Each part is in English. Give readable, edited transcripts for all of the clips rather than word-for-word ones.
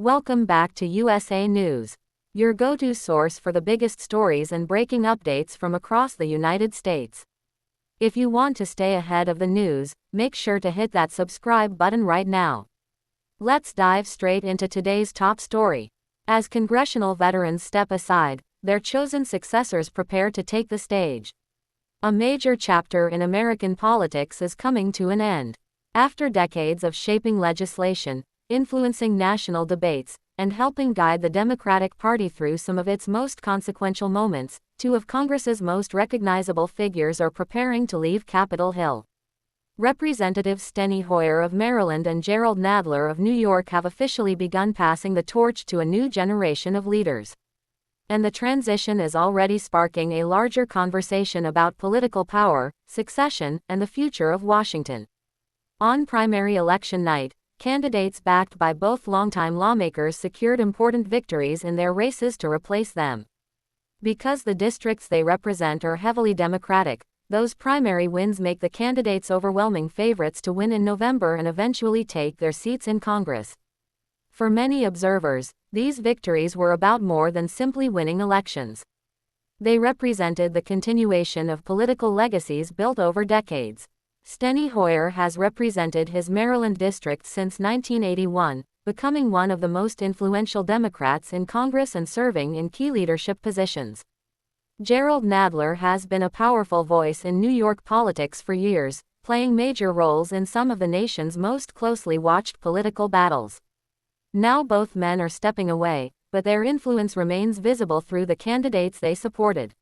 Welcome back to USA News, your go-to source for the biggest stories and breaking updates from across the United States. If you want to stay ahead of the news, make sure to hit that subscribe button right now. Let's dive straight into today's top story. As congressional veterans step aside, their chosen successors prepare to take the stage. A major chapter in American politics is coming to an end. After decades of shaping legislation, influencing national debates, and helping guide the Democratic Party through some of its most consequential moments, two of Congress's most recognizable figures are preparing to leave Capitol Hill. Representatives Steny Hoyer of Maryland and Jerrold Nadler of New York have officially begun passing the torch to a new generation of leaders. And the transition is already sparking a larger conversation about political power, succession, and the future of Washington. On primary election night, candidates backed by both longtime lawmakers secured important victories in their races to replace them. Because the districts they represent are heavily Democratic, those primary wins make the candidates overwhelming favorites to win in November and eventually take their seats in Congress. For many observers, these victories were about more than simply winning elections. They represented the continuation of political legacies built over decades. Steny Hoyer has represented his Maryland district since 1981, becoming one of the most influential Democrats in Congress and serving in key leadership positions. Jerrold Nadler has been a powerful voice in New York politics for years, playing major roles in some of the nation's most closely watched political battles. Now both men are stepping away, but their influence remains visible through the candidates they supported.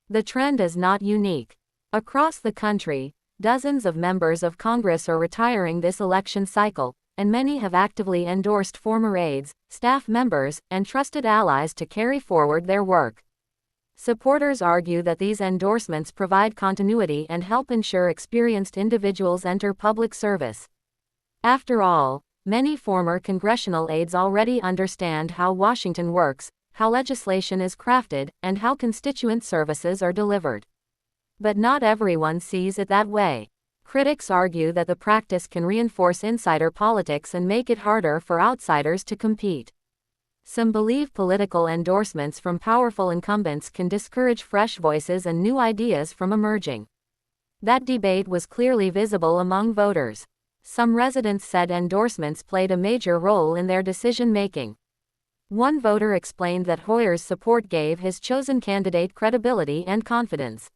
The trend is not unique. Across the country, dozens of members of Congress are retiring this election cycle, and many have actively endorsed former aides, staff members, and trusted allies to carry forward their work. Supporters argue that these endorsements provide continuity and help ensure experienced individuals enter public service. After all, many former congressional aides already understand how Washington works, how legislation is crafted, and how constituent services are delivered. But not everyone sees it that way. Critics argue that the practice can reinforce insider politics and make it harder for outsiders to compete. Some believe political endorsements from powerful incumbents can discourage fresh voices and new ideas from emerging. That debate was clearly visible among voters. Some residents said endorsements played a major role in their decision-making. One voter explained that Hoyer's support gave his chosen candidate credibility and confidence.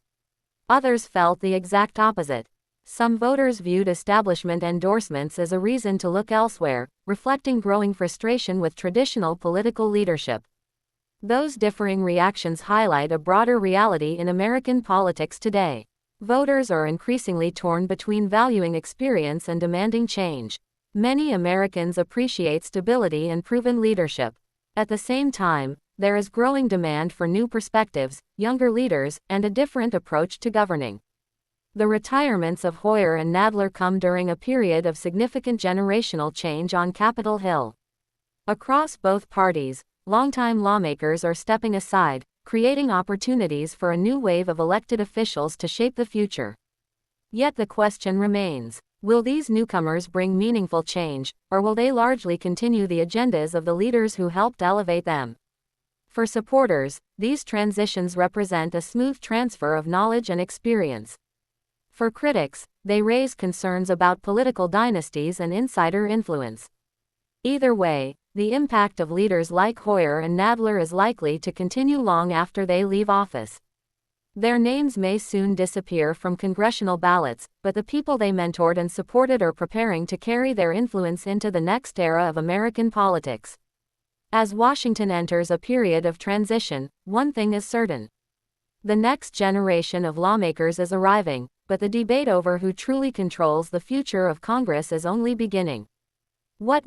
Others felt the exact opposite. Some voters viewed establishment endorsements as a reason to look elsewhere, reflecting growing frustration with traditional political leadership. Those differing reactions highlight a broader reality in American politics today. Voters are increasingly torn between valuing experience and demanding change. Many Americans appreciate stability and proven leadership. At the same time, there is growing demand for new perspectives, younger leaders, and a different approach to governing. The retirements of Hoyer and Nadler come during a period of significant generational change on Capitol Hill. Across both parties, longtime lawmakers are stepping aside, creating opportunities for a new wave of elected officials to shape the future. Yet the question remains, will these newcomers bring meaningful change, or will they largely continue the agendas of the leaders who helped elevate them? For supporters, these transitions represent a smooth transfer of knowledge and experience. For critics, they raise concerns about political dynasties and insider influence. Either way, the impact of leaders like Hoyer and Nadler is likely to continue long after they leave office. Their names may soon disappear from congressional ballots, but the people they mentored and supported are preparing to carry their influence into the next era of American politics. As Washington enters a period of transition, one thing is certain. The next generation of lawmakers is arriving, but the debate over who truly controls the future of Congress is only beginning. What